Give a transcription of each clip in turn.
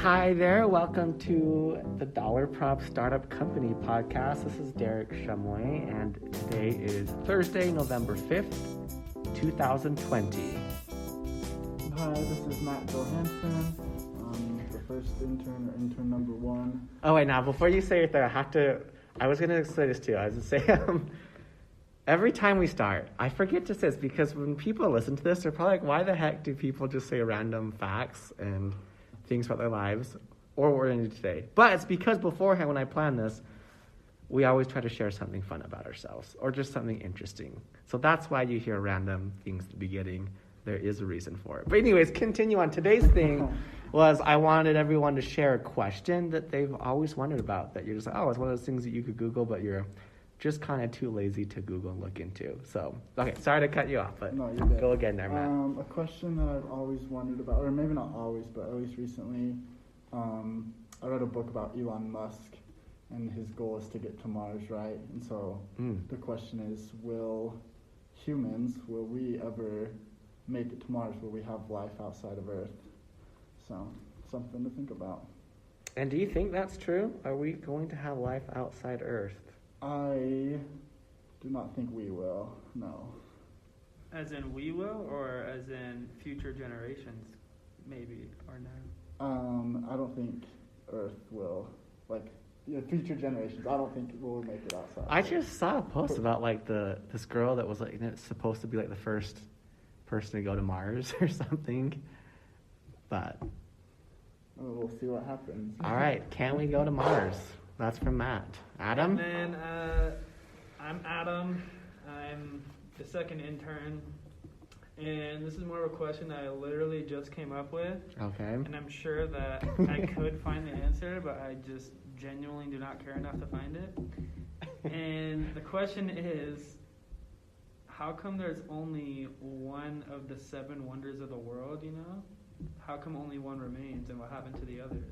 Hi there, welcome to the DollarProbs Startup Company podcast. This is Derek Shumway, and today is Thursday, November 5th, 2020. Hi, this is Matt Johansson. I'm the first intern, or intern number one. Oh wait, now before you say it there, I was going to say this too. I was going to say, every time we start, I forget to say this because when people listen to this, they're probably like, why the heck do people just say random facts and things about their lives or what we're going to do today? But it's because beforehand, when I plan this, we always try to share something fun about ourselves or just something interesting. So that's why you hear random things at the beginning. There is a reason for it. But anyways, continue on. Today's thing was I wanted everyone to share a question that they've always wondered about, that you're just like, oh, it's one of those things that you could Google, but you're just kind of too lazy to Google and look into. So, okay, sorry to cut you off, but No, you're good. Go again there, Matt. A question that I've always wondered about, or maybe not always, but at least recently, I read a book about Elon Musk, and his goal is to get to Mars, right? And so the question is, will we ever make it to Mars? Will we have life outside of Earth? So, something to think about. And do you think that's true? Are we going to have life outside Earth? I do not think we will, no. As in we will, or as in future generations, maybe, or no? I don't think Earth will, future generations, I don't think we'll make it outside. I just saw a post about this girl that was supposed to be the first person to go to Mars or something, but we'll see what happens. All right, can we go to Mars? That's from Matt. Adam? And then I'm Adam. I'm the second intern, and this is more of a question I literally just came up with. Okay. And I'm sure that I could find the answer, but I just genuinely do not care enough to find it. And the question is, how come there's only one of the 7 wonders of the world, you know? How come only one remains, and what happened to the others?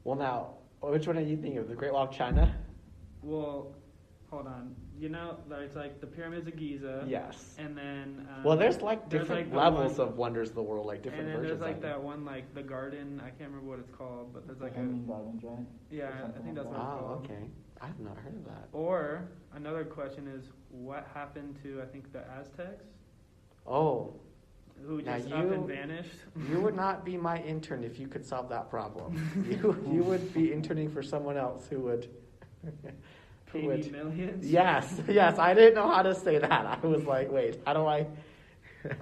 Well, now, which one are you thinking of? The Great Wall of China? Well, hold on. You know, there's the pyramids of Giza. Yes. And then... well, there's different levels of wonders of the world, different versions. And then there's of that one, the garden. I can't remember what it's called, but there's Hanging Gardens, right? Yeah, I think that's what it's called. Oh, okay. I've not heard of that. Or, another question is, what happened to, I think, the Aztecs? Oh. Who just up and vanished? You would not be my intern if you could solve that problem. You would be interning for someone else who would... Pay me millions? Yes. I didn't know how to say that. I was like, wait, how do I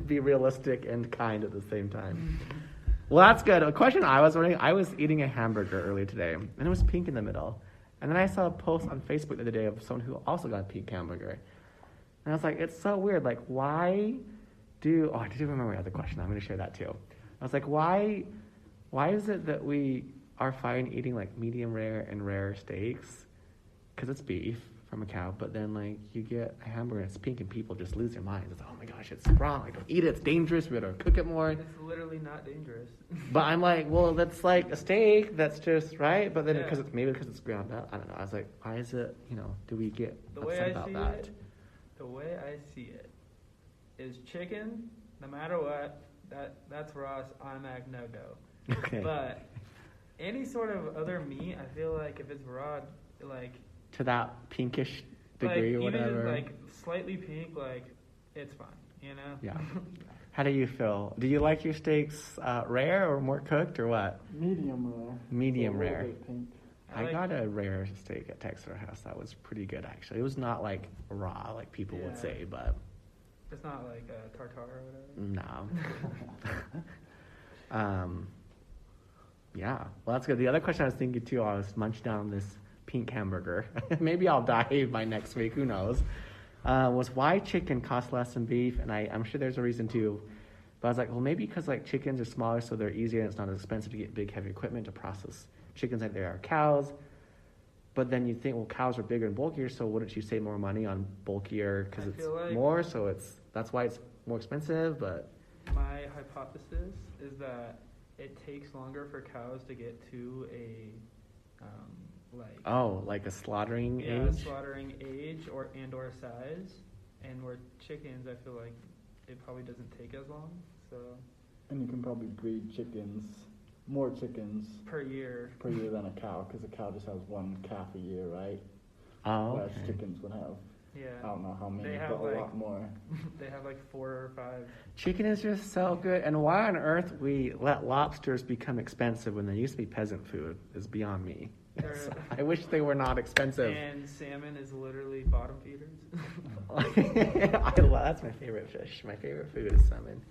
be realistic and kind at the same time? Well, that's good. A question I was wondering, I was eating a hamburger earlier today, and it was pink in the middle. And then I saw a post on Facebook the other day of someone who also got a pink hamburger. And I was like, it's so weird. I did remember the other question. I'm going to share that too. I was like, why is it that we are fine eating medium rare and rare steaks? Because it's beef from a cow, but then you get a hamburger and it's pink and people just lose their minds. It's, oh my gosh, it's wrong. Don't eat it. It's dangerous. We better cook it more. It's literally not dangerous. But I'm like, well, that's like a steak. That's just right. But then because it's ground up. I don't know. I was like, why is it? Do we get upset about that? The way I see it is chicken. No matter what, that's for us automatic no go. Okay. But any sort of other meat, I feel like if it's raw, to that pinkish degree or whatever. Even just slightly pink, it's fine, you know? Yeah. How do you feel? Do you like your steaks rare or more cooked or what? Medium rare. Medium rare. Pink. I got a rare steak at Texas Roadhouse. That was pretty good, actually. It was not raw like people would say, but... It's not tartare or whatever? No. Yeah. Well, that's good. The other question I was thinking, too, I was munching down this pink hamburger. Maybe I'll die by next week. Who knows? Was why chicken costs less than beef, and I'm sure there's a reason too. But I was like, well, maybe because chickens are smaller, so they're easier, and it's not as expensive to get big, heavy equipment to process chickens like they are cows. But then you think, well, cows are bigger and bulkier, so wouldn't you save more money on bulkier because it's more? So that's why it's more expensive. But my hypothesis is that it takes longer for cows to get to a a slaughtering age? Yeah, slaughtering age or size. And where chickens, I feel like it probably doesn't take as long. So. And you can probably breed chickens more chickens per year. than a cow, because a cow just has one calf a year, right? Oh, Whereas okay. chickens would have, I Yeah. don't know how many, They but have, a like- lot more. They have like 4 or 5. Chicken is just so good. And why on earth we let lobsters become expensive when they used to be peasant food is beyond me. They're- I wish they were not expensive. And salmon is literally bottom feeders. That's my favorite fish. My favorite food is salmon.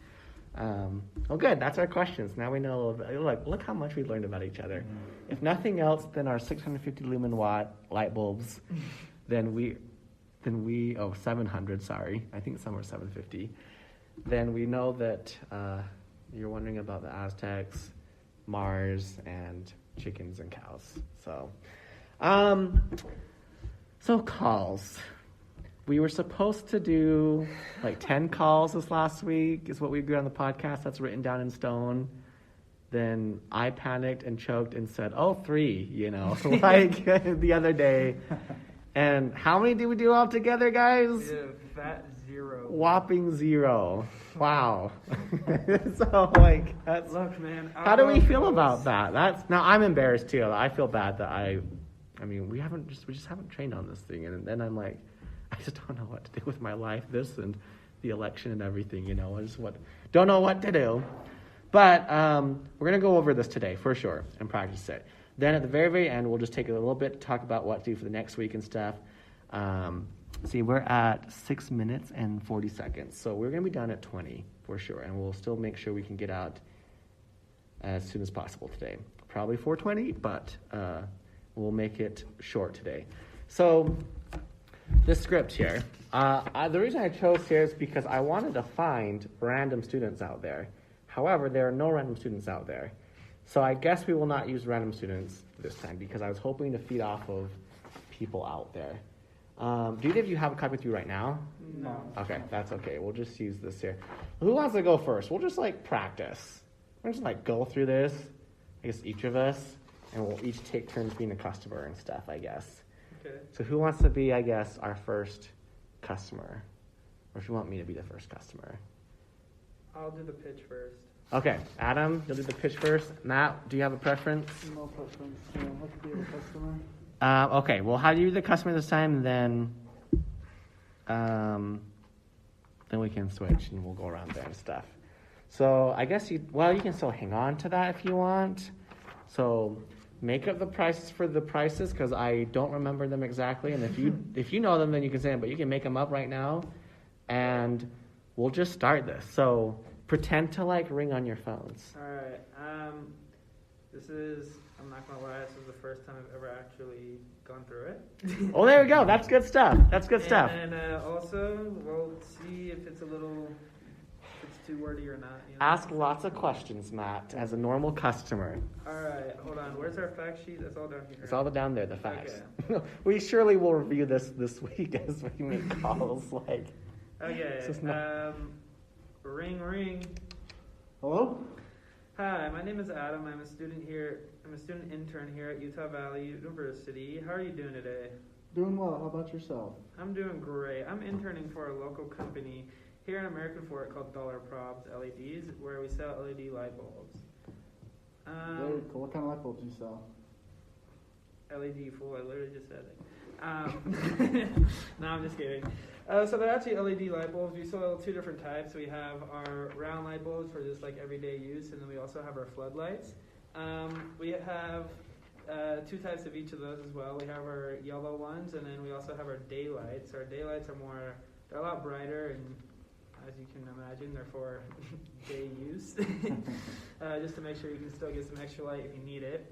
Well, good. That's our questions. Now we know. Look how much we learned about each other. If nothing else than our 650 lumen watt light bulbs, then we 700. Sorry, I think some are 750. Then we know that you're wondering about the Aztecs, Mars, and chickens and cows. So calls. We were supposed to do like 10 calls this last week is what we agreed on the podcast. That's written down in stone. Then I panicked and choked and said, 3, like the other day. And how many did we do all together, guys? Yeah, fat 0. Whopping 0. Wow. So that's. Look, man. How do we feel about that? Now I'm embarrassed too. I feel bad that I mean, we just haven't trained on this thing, and then I'm like, I just don't know what to do with my life. This and the election and everything, don't know what to do. But we're gonna go over this today for sure and practice it. Then at the very, very end, we'll just take a little bit to talk about what to do for the next week and stuff. See, we're at 6 minutes and 40 seconds, so we're gonna be done at 20 for sure, and we'll still make sure we can get out as soon as possible today. Probably 4:20, but we'll make it short today. So this script here, the reason I chose here is because I wanted to find random students out there. However, there are no random students out there. So I guess we will not use random students this time because I was hoping to feed off of people out there. Do either of you have a copy with you right now? No. Okay, that's okay. We'll just use this here. Who wants to go first? We'll just practice. We'll just go through this, I guess each of us, and we'll each take turns being a customer and stuff, I guess. Okay. So who wants to be, I guess, our first customer? Or if you want me to be the first customer? I'll do the pitch first. Okay, Adam, you'll do the pitch first. Matt, do you have a preference? No preference. Yeah, I have to be a customer. Okay, well, how do you do the customer this time? Then we can switch and we'll go around there and stuff. So I guess you can still hang on to that if you want. So make up the prices for the prices because I don't remember them exactly. And if you know them, then you can say them. But you can make them up right now, and we'll just start this. So pretend to ring on your phones. All right. I'm not gonna lie, this is the first time I've ever actually gone through it. Oh, there we go. That's good stuff. That's good stuff. And also, we'll see if it's too wordy or not. Ask lots of questions, Matt, as a normal customer. All right, hold on. Where's our fact sheet? That's all down here. It's all down there, the facts. Okay. We surely will review this week as we make calls. Okay. This is not- Ring, ring. Hello? Hi, my name is Adam. I'm a student intern here at Utah Valley University. How are you doing today? Doing well. How about yourself? I'm doing great. I'm interning for a local company here in American Fort called DollarProbs LEDs, where we sell LED light bulbs. Very cool. What kind of light bulbs do you sell? LED fool, I literally just said it. No, I'm just kidding. So they're actually LED light bulbs. We sell 2 different types. We have our round light bulbs for just everyday use, and then we also have our floodlights. We have 2 types of each of those as well. We have our yellow ones, and then we also have our daylights. Our daylights are they're a lot brighter, and as you can imagine, they're for day use, just to make sure you can still get some extra light if you need it.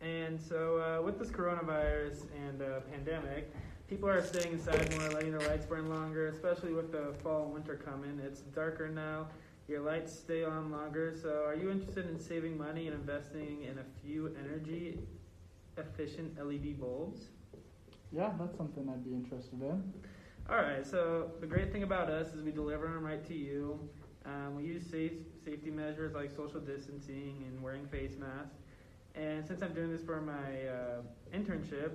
And so with this coronavirus and pandemic, people are staying inside more, letting their lights burn longer, especially with the fall and winter coming. It's darker now. Your lights stay on longer. So are you interested in saving money and investing in a few energy-efficient LED bulbs? Yeah, that's something I'd be interested in. All right, so the great thing about us is we deliver them right to you. We use safety measures like social distancing and wearing face masks. And since I'm doing this for my internship,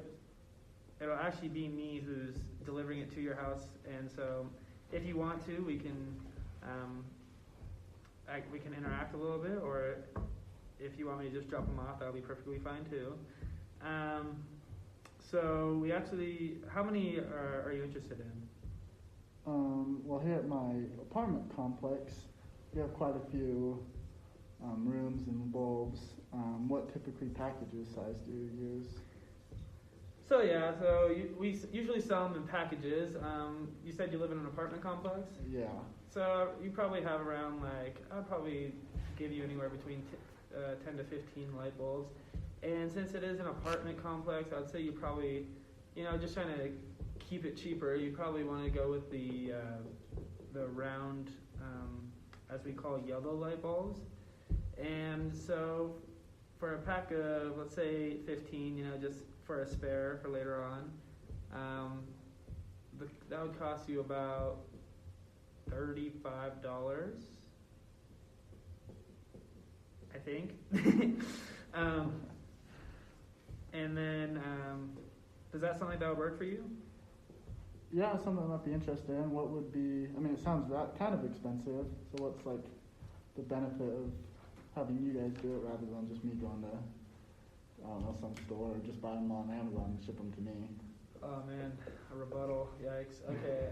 it'll actually be me who's delivering it to your house. And so if you want to, we can we can interact a little bit, or if you want me to just drop them off, that'll be perfectly fine too. So we actually, how many are you interested in? Well, here at my apartment complex, we have quite a few rooms and bulbs. What typically packages size do you use? So we usually sell them in packages. You said you live in an apartment complex? Yeah. So you probably have around I'd probably give you anywhere between 10 to 15 light bulbs. And since it is an apartment complex, I'd say you probably, just trying to keep it cheaper, you probably want to go with the round, as we call yellow light bulbs. And so for a pack of, let's say 15, just for a spare for later on, that would cost you about $35, I think. And then, does that sound like that would work for you? Yeah, something I might be interested in. What would be, it sounds kind of expensive, so what's the benefit of having you guys do it rather than just me going to, some store or just buy them on Amazon and ship them to me? Oh man, a rebuttal, yikes. Okay.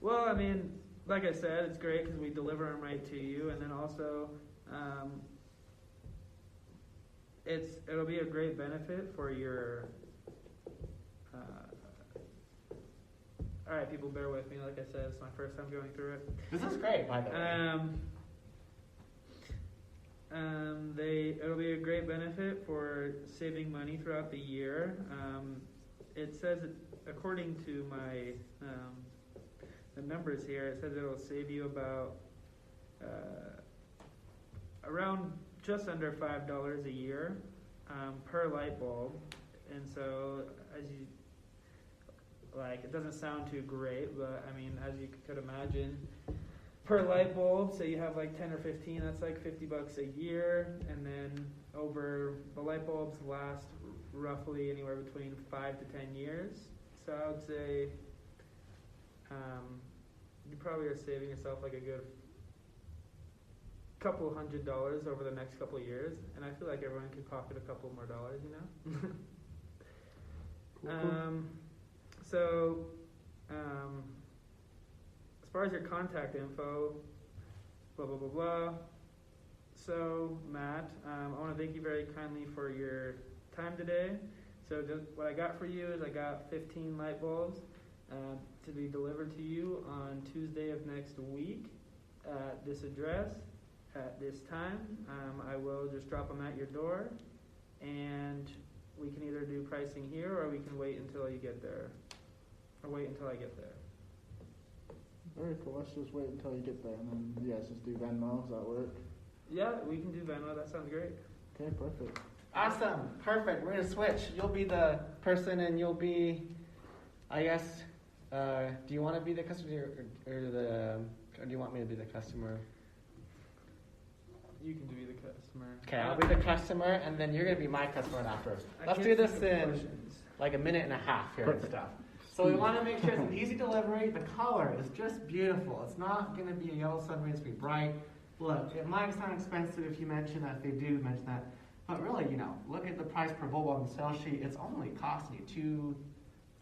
Well, like I said, it's great because we deliver them right to you, and then also, it'll be a great benefit for your. All right, people, bear with me. Like I said, it's my first time going through it. This is great, by the way. It'll be a great benefit for saving money throughout the year. It says, according to my the numbers here, it says it'll save you about around just under $5 a year per light bulb. And so, as you it doesn't sound too great, but as you could imagine, per light bulb, so you have 10 or 15, that's $50 a year, and then over the light bulbs last roughly anywhere between 5 to 10 years. So I would say you probably are saving yourself a good couple $100 over the next couple of years, and I feel like everyone could pocket a couple more dollars, Cool. So, as far as your contact info, blah, blah, blah, blah. So, Matt, I want to thank you very kindly for your time today. So, what I got for you is I got 15 light bulbs to be delivered to you on Tuesday of next week at this address at this time. I will just drop them at your door, and we can either do pricing here or we can wait until you get there. Or wait until I get there. Very cool. Let's just wait until you get there, and then you guys just do Venmo. Does that work? Yeah, we can do Venmo. That sounds great. Okay, perfect. Awesome. Perfect. We're going to switch. You'll be the person, and you'll be, I guess, do you want to be the customer or do you want me to be the customer? You can be the customer. Okay, I'll be the customer, and then you're going to be my customer after. Let's do this in a minute and a half here and stuff. So we want to make sure it's an easy delivery. The color is just beautiful. It's not going to be a yellow submarine. It's going to be bright. Look, it might sound expensive if you mention that, if they do mention that. But really, look at the price per bulb on the sales sheet. It's only costing you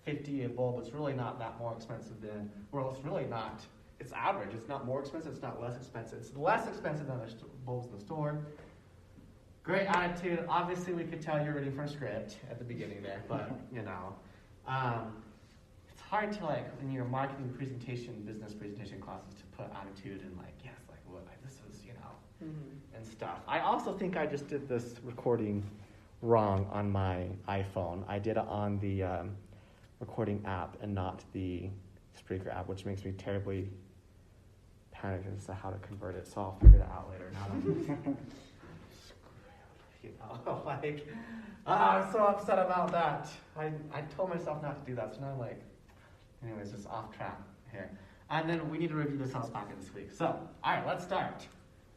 $2.50 a bulb. It's really not that more expensive than, well, it's really not. It's average. It's not more expensive. It's not less expensive. It's less expensive than the bulbs in the store. Great attitude. Obviously, we could tell you're reading from a script at the beginning there, but, it's hard to, in your marketing presentation, business presentation classes, to put attitude and, yes, what, this is, and stuff. I also think I just did this recording wrong on my iPhone. I did it on the recording app and not the Spreaker app, which makes me terribly panicked as to how to convert it, so I'll figure that out later. I'm so upset about that. I told myself not to do that, so now I'm anyways, just off track here. And then we need to review the sales packet this week. So, all right, let's start.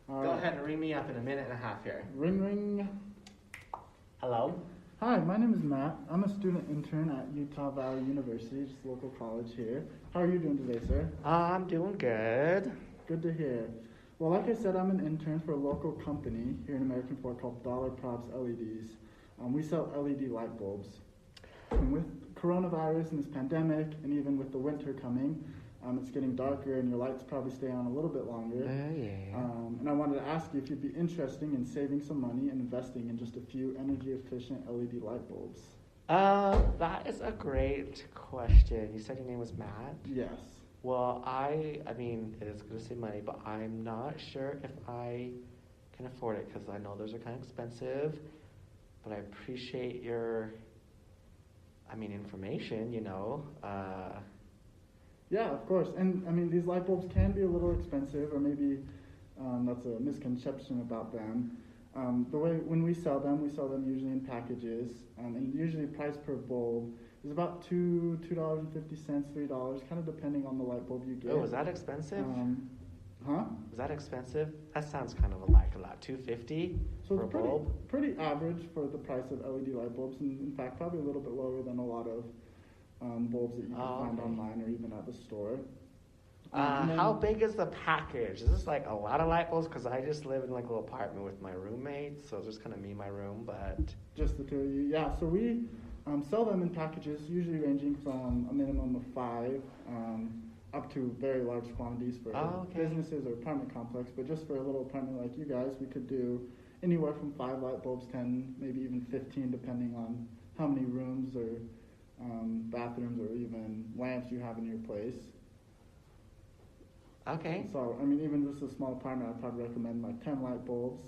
Go ahead and ring me up in a minute and a half here. Ring, ring. Hello? Hi, my name is Matt. I'm a student intern at Utah Valley University, just a local college here. How are you doing today, sir? I'm doing good. Good to hear. Well, like I said, I'm an intern for a local company here in American Fork called DollarProbs LEDs. We sell LED light bulbs. And with coronavirus and this pandemic, and even with the winter coming, it's getting darker and your lights probably stay on a little bit longer. And I wanted to ask you if you'd be interested in saving some money and investing in just a few energy-efficient LED light bulbs. That is a great question. You said your name was Matt? Yes. Well, I mean, it is going to save money, but I'm not sure if I can afford it because I know those are kind of expensive. But I appreciate your, information, Yeah, of course. And, these light bulbs can be a little expensive, or maybe that's a misconception about them. The way when we sell them usually in packages, and usually price per bulb is about $2.50, $3, kind of depending on the light bulb you get. Oh, is that expensive? Huh? Is that expensive? That sounds kind of like a lot. $2.50 so for a bulb? Pretty average for the price of LED light bulbs, and in fact probably a little bit lower than a lot of bulbs that you can find online or even at the store. How big is the package? Is this like a lot of light bulbs? Because I just live in like a little apartment with my roommates, so it's just kind of me in my room, but... Just the two of you. Yeah, so we sell them in packages, usually ranging from a minimum of 5 up to very large quantities for businesses or apartment complex. But just for a little apartment like you guys, we could do anywhere from 5 light bulbs, 10, maybe even 15, depending on how many rooms or bathrooms or even lamps you have in your place. Okay. So, even just a small apartment, I'd probably recommend like 10 light bulbs.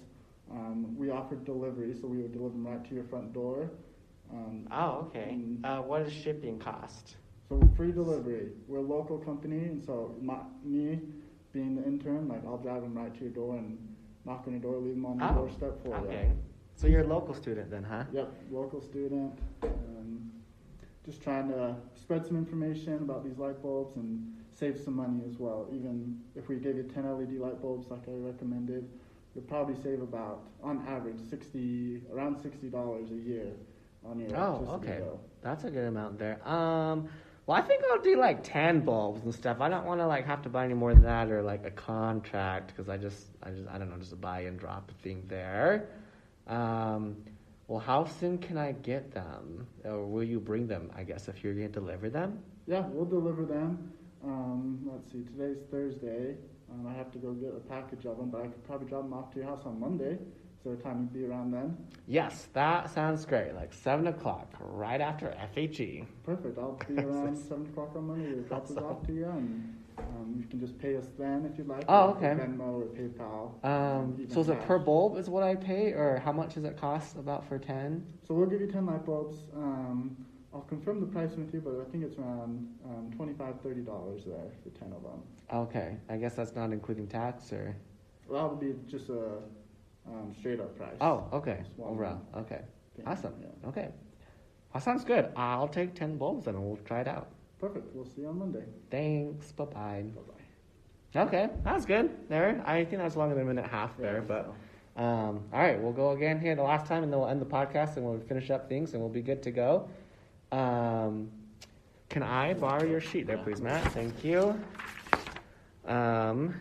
We offer delivery, so we would deliver them right to your front door. Okay. What does shipping cost? So free delivery. We're a local company, and so me being the intern, like I'll drive them right to your door and knock on your door, leave them on your doorstep for you. Okay. So you're a local student then, huh? Yep, local student. Just trying to spread some information about these light bulbs and save some money as well. Even if we gave you 10 LED light bulbs like I recommended, you'll probably save about, on average, around $60 a year on your electricity bill. That's a good amount there. Well, I think I'll do like 10 bulbs and stuff. I don't want to like have to buy any more than that or like a contract because I don't know, just a buy and drop thing there. Well, how soon can I get them? Or will you bring them, I guess, if you're going to deliver them? Yeah, we'll deliver them. Let's see, today's Thursday. I have to go get a package of them, but I could probably drop them off to your house on Monday. Is there a time you'd be around then? Yes, that sounds great. Like 7 o'clock, right after FHE. Perfect. I'll be around 7 o'clock on Monday to drop this off to you, and you can just pay us then if you'd like. Okay. Venmo or PayPal. So is it per bulb is what I pay, or how much does it cost about for 10? So we'll give you 10 light bulbs. I'll confirm the price with you, but I think it's around $25, $30 there for 10 of them. Okay. I guess that's not including tax, or? Well, that would be just a straight up price. Oh, okay. Overall. Okay. Awesome. Yeah. Okay. That sounds good. I'll take 10 bulbs and we'll try it out. Perfect. We'll see you on Monday. Thanks. Bye-bye. Bye-bye. Okay. That was good there. I think that was longer than a minute and a half there, but... all right. We'll go again here the last time and then we'll end the podcast and we'll finish up things and we'll be good to go. Can I borrow your sheet there, please, Matt? Thank you. I'm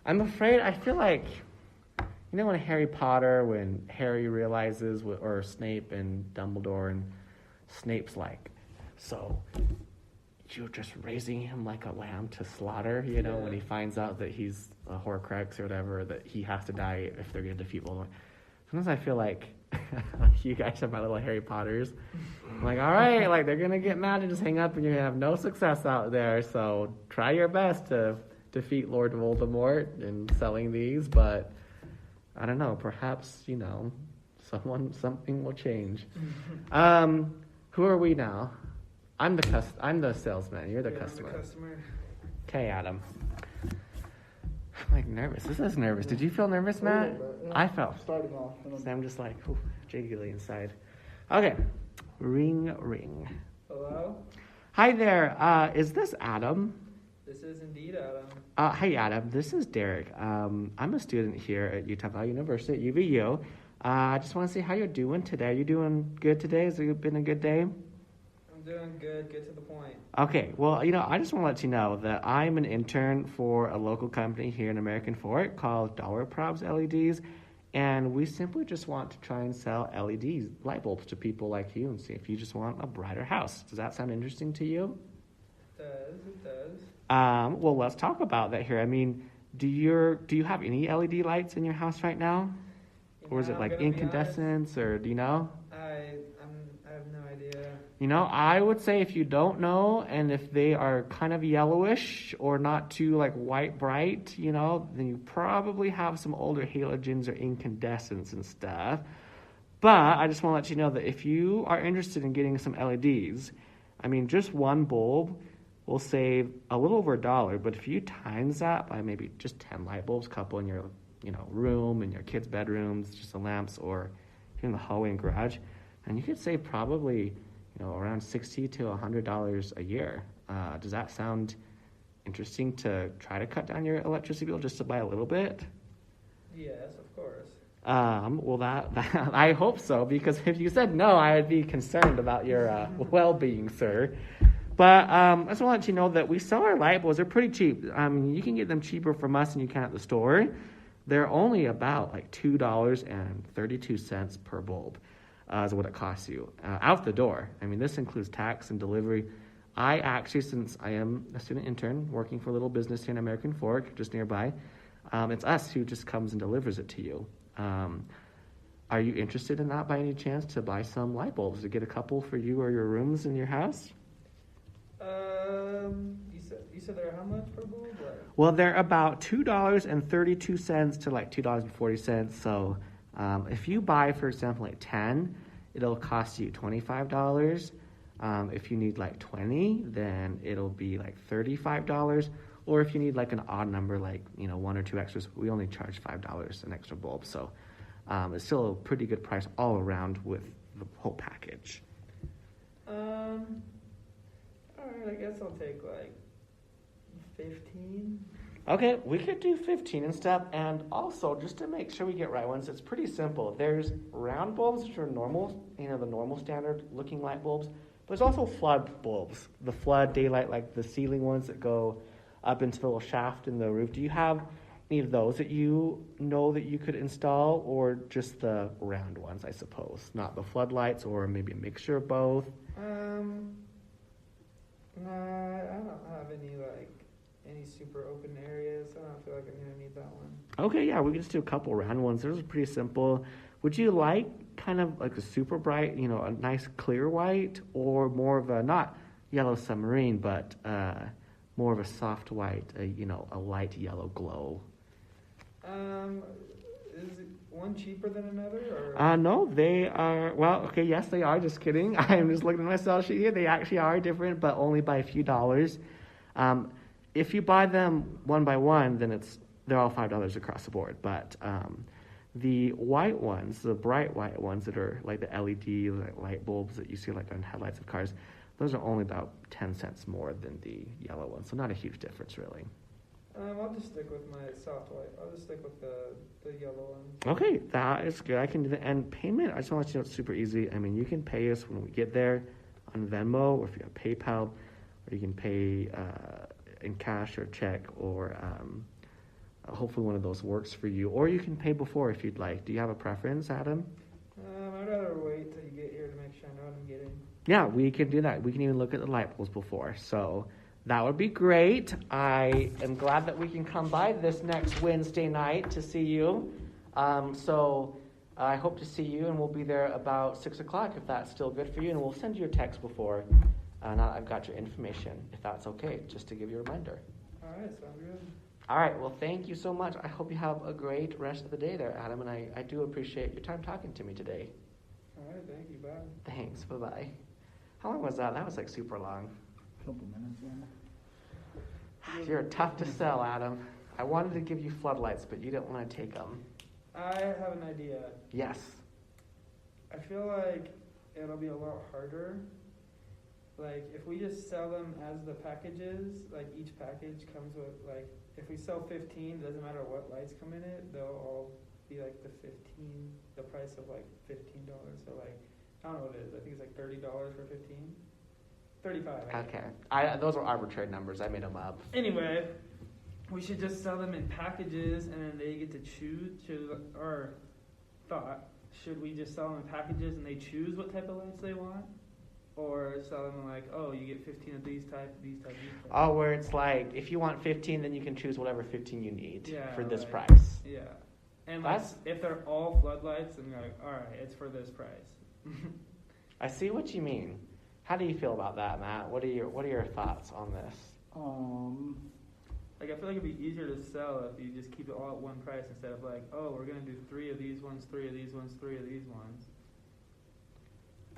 afraid, I feel like, you know, when Harry Potter, when Harry realizes, or Snape and Dumbledore, and Snape's like, so you're just raising him like a lamb to slaughter, you know, when he finds out that he's a Horcrux or whatever, that he has to die if they're going to defeat Voldemort. Sometimes I feel like you guys are my little Harry Potters. I'm like, all right, like they're going to get mad and just hang up and you're going to have no success out there. So try your best to defeat Lord Voldemort in selling these. But I don't know, perhaps, you know, something will change. Who are we now? I'm the salesman. You're the customer. I'm the customer. Okay, Adam. I'm like nervous. This is nervous. Did you feel nervous, Matt? Yeah. I felt. Starting off. So I'm just like, jiggly inside. Okay. Ring, ring. Hello? Hi there. Is this Adam? This is indeed Adam. Hey, Adam. This is Derek. I'm a student here at Utah Valley University at UVU. I just want to see how you're doing today. Are you doing good today? Has it been a good day? I'm Doing good. Get to the point. Okay, well, I just want to let you know that I'm an intern for a local company here in American Fork called DollarProbs LEDs, and we simply just want to try and sell LED light bulbs to people like you and see if you just want a brighter house. Does that sound interesting to you? It does. Well, let's talk about that here. I mean, do you have any LED lights in your house right now? Or is it like incandescents, or do you know? I have no idea. I would say if you don't know, and if they are kind of yellowish or not too like white bright, then you probably have some older halogens or incandescents and stuff. But I just want to let you know that if you are interested in getting some LEDs, I mean, just one bulb will save a little over $1, but if you times that by maybe just 10 light bulbs, couple in your room, in your kids' bedrooms, just the lamps, or in the hallway and garage, and you could save probably around $60 to $100 a year. Does that sound interesting to try to cut down your electricity bill just to buy a little bit? Yes, of course. Well, that I hope so, because if you said no, I'd be concerned about your well-being, sir. But I just want to let you know that we sell our light bulbs. They're pretty cheap. I mean, you can get them cheaper from us than you can at the store. They're only about like $2.32 per bulb is what it costs you out the door. I mean, this includes tax and delivery. I actually, since I am a student intern working for a little business here in American Fork, just nearby, it's us who just comes and delivers it to you. Are you interested in that by any chance, to buy some light bulbs, to get a couple for you or your rooms in your house? You said they're how much per bulb? Well, they're about $2.32 to like $2.40. So if you buy, for example, like 10, it'll cost you $25. If you need like 20, then it'll be like $35. Or if you need like an odd number, like one or two extras, we only charge $5 an extra bulb. So it's still a pretty good price all around with the whole package. All right, I guess I'll take like 15. Okay, we could do 15 and stuff. And also, just to make sure we get right ones, it's pretty simple. There's round bulbs, which are normal, the normal standard looking light bulbs. But there's also flood bulbs, the flood daylight, like the ceiling ones that go up into the little shaft in the roof. Do you have any of those that you know that you could install, or just the round ones, I suppose? Not the floodlights, or maybe a mixture of both? Nah, I don't have any super open areas, so I don't feel like I'm gonna need that one. Okay, yeah, we can just do a couple round ones. Those are pretty simple. Would you like kind of like a super bright, a nice clear white, or more of a, not yellow submarine, but more of a soft white, a light yellow glow? Is one cheaper than another, or? No, they are, well, okay, yes, they are, just kidding. I'm just looking at my sales sheet here. They actually are different, but only by a few dollars. If you buy them one by one, then they're all $5 across the board. But the white ones, the bright white ones that are like the LED light bulbs that you see like on headlights of cars, those are only about 10 cents more than the yellow ones. So not a huge difference, really. I'll just stick with my soft white. I'll just stick with the yellow ones. Okay, that is good. I can do that. And payment, I just want to let you know, it's super easy. I mean, you can pay us when we get there on Venmo, or if you have PayPal, or you can pay in cash or check, or hopefully one of those works for you. Or you can pay before if you'd like. Do you have a preference, Adam? I'd rather wait till you get here to make sure I know what I'm getting. Yeah, we can do that. We can even look at the light bulbs before. So that would be great. I am glad that we can come by this next Wednesday night to see you. So I hope to see you, and we'll be there about 6 o'clock if that's still good for you. And we'll send you a text before. Now that I've got your information, if that's okay, just to give you a reminder. All right, sounds good. All right, well, thank you so much. I hope you have a great rest of the day there, Adam, and I do appreciate your time talking to me today. All right, thank you. Bye. Thanks. Bye-bye. How long was that? That was like super long. A couple minutes, yeah. You're tough to sell, Adam. I wanted to give you floodlights, but you didn't want to take them. I have an idea. Yes. I feel like it'll be a lot harder. Like, if we just sell them as the packages, like each package comes with, like, if we sell 15, it doesn't matter what lights come in it, they'll all be like the price of like $15. So like, I don't know what it is. I think it's like $30 for 15. 35. I guess. Okay. Those are arbitrary numbers. I made them up. Anyway, we should just sell them in packages, and then they get to choose. Or thought, should we just sell them in packages and they choose what type of lights they want? Or sell them like, oh, you get 15 of these type. Oh, where it's like, if you want 15, then you can choose whatever 15 you need for this like, price. Yeah. And like, if they're all floodlights, then you're like, all right, it's for this price. I see what you mean. How do you feel about that, Matt? What are your thoughts on this? Like, I feel like it'd be easier to sell if you just keep it all at one price instead of like, oh, we're gonna do 3 of these ones, 3 of these ones, 3 of these ones.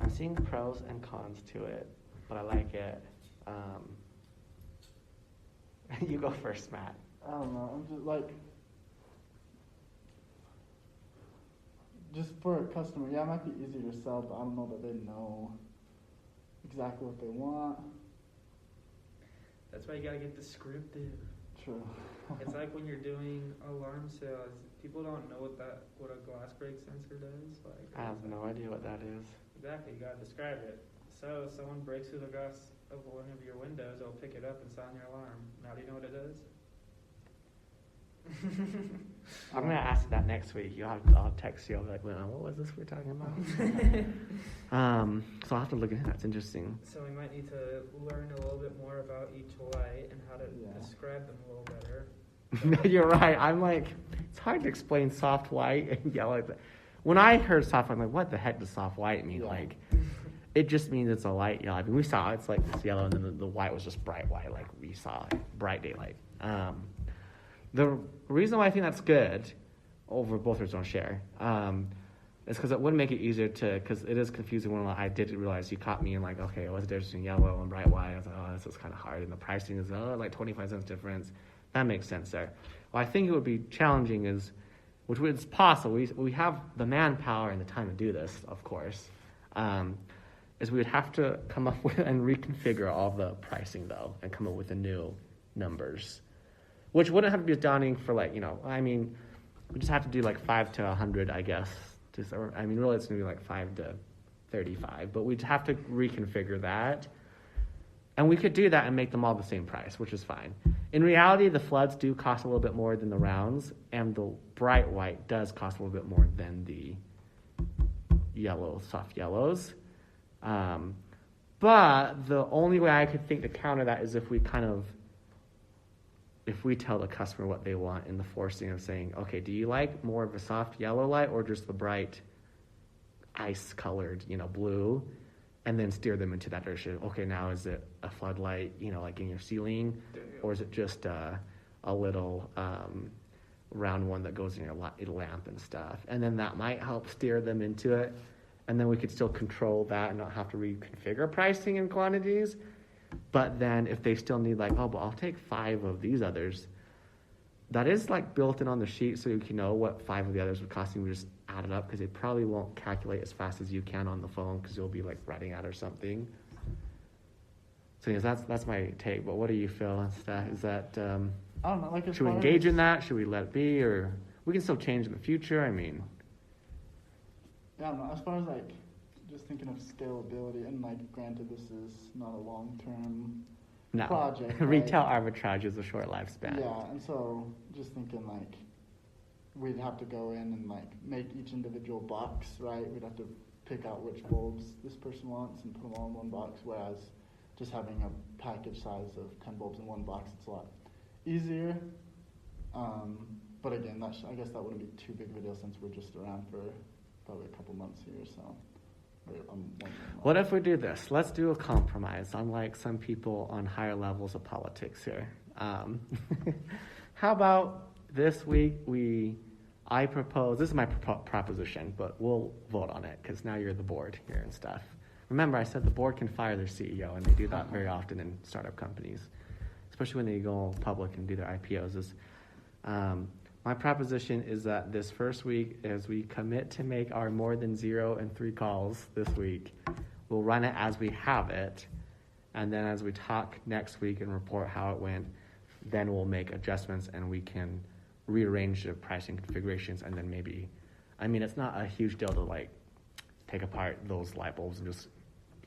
I'm seeing pros and cons to it, but I like it. You go first, Matt. I don't know. I'm just like, just for a customer, yeah, it might be easier to sell, but I don't know that they know exactly what they want. That's why you gotta get descriptive. True. It's like when you're doing alarm sales, people don't know what a glass break sensor does. Like, I have no idea what that is. Exactly, you gotta describe it. So if someone breaks through the glass of one of your windows, they'll pick it up and sound your alarm. Now do you know what it does? I'm gonna ask that next week. I'll text you. I'll be like, well, what was this we're talking about? So I'll have to look at that. It's interesting. So we might need to learn a little bit more about each light and how to describe them a little better. You're right. I'm like, it's hard to explain soft white and yellow. When I heard soft white, I'm like, what the heck does soft white mean? Yeah. Like, it just means it's a light yellow. I mean, we saw it's like this yellow, and then the white was just bright white, like we saw bright daylight. The reason why I think that's good over both our own share is because it would make it easier because it is confusing when I did realize you caught me in like, okay, what's the difference between yellow and bright white? I was like, oh, this is kind of hard. And the pricing is, like 25 cents difference. That makes sense there. Well, I think it would be challenging which is possible. We have the manpower and the time to do this, of course, is we would have to come up with and reconfigure all the pricing, though, and come up with the new numbers. Which wouldn't have to be daunting for we just have to do like 5 to 100, I guess. Really it's going to be like 5 to 35, but we'd have to reconfigure that. And we could do that and make them all the same price, which is fine. In reality, the floods do cost a little bit more than the rounds, and the bright white does cost a little bit more than the soft yellows. But the only way I could think to counter that is if we tell the customer what they want in the forcing of saying, okay, do you like more of a soft yellow light or just the bright ice colored, blue, and then steer them into that direction. Okay, now is it a floodlight, like in your ceiling, or is it just a little round one that goes in your lamp and stuff? And then that might help steer them into it. And then we could still control that and not have to reconfigure pricing and quantities. But then if they still need but I'll take 5 of these others, that is built in on the sheet so you can know what 5 of the others would cost you. We just add it up because it probably won't calculate as fast as you can on the phone because you'll be writing out or something. So yes, that's my take. But what do you feel? Is that I don't know. should we engage in that? Should we let it be, or we can still change in the future? Yeah, I don't know. As far as just thinking of scalability, and granted, this is not a long-term project. Right? Retail arbitrage is a short lifespan. Yeah, and so just thinking we'd have to go in and make each individual box, right? We'd have to pick out which bulbs this person wants and put them all in one box, whereas just having a package size of 10 bulbs in one box, it's a lot easier. But again, I guess that wouldn't be too big of a deal since we're just around for probably a couple months here, so. What if we do this? Let's do a compromise, unlike some people on higher levels of politics here. How about this week I propose, this is my proposition, but we'll vote on it because now you're the board here and stuff. Remember, I said the board can fire their CEO, and they do that very often in startup companies, especially when they go public and do their IPOs. My proposition is that this first week, as we commit to make our more than 0 and 3 calls this week, we'll run it as we have it, and then as we talk next week and report how it went, then we'll make adjustments and we can rearrange the pricing configurations, and then maybe, it's not a huge deal to take apart those light bulbs and just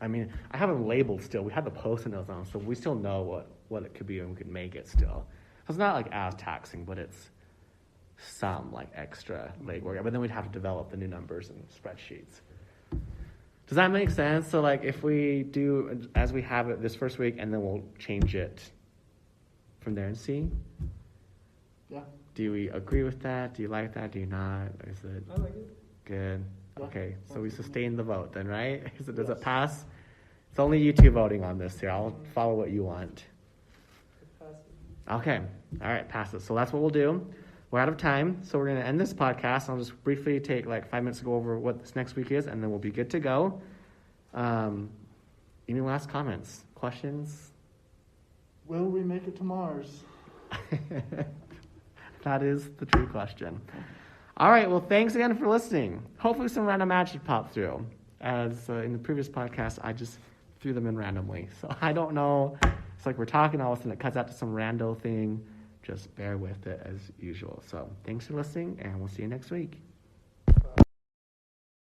I mean, I have them labeled still. We have the post-it notes on, so we still know what it could be and we could make it still. So it's not like as taxing, but it's some like extra legwork. But then we'd have to develop the new numbers and spreadsheets. Does that make sense? So like if we do as we have it this first week, and then we'll change it from there and see? Yeah. Do we agree with that? Do you like that? Do you not? Is it I like it. good? Yeah. Okay, so we Sounds good. sustain the vote then, right? Does Yes. it pass? It's only you two voting on this here. I'll follow what you want. Okay. All right, pass it. So that's what we'll do. We're out of time, so we're going to end this podcast. I'll just briefly take like 5 minutes to go over what this next week is, and then we'll be good to go. Any last comments, questions? Will we make it to Mars? That is the true question. All right, well, thanks again for listening. Hopefully some random magic popped through. As in the previous podcast, I just threw them in randomly. So I don't know. It's like we're talking, all of a sudden it cuts out to some rando thing. Just bear with it as usual. So thanks for listening, and we'll see you next week.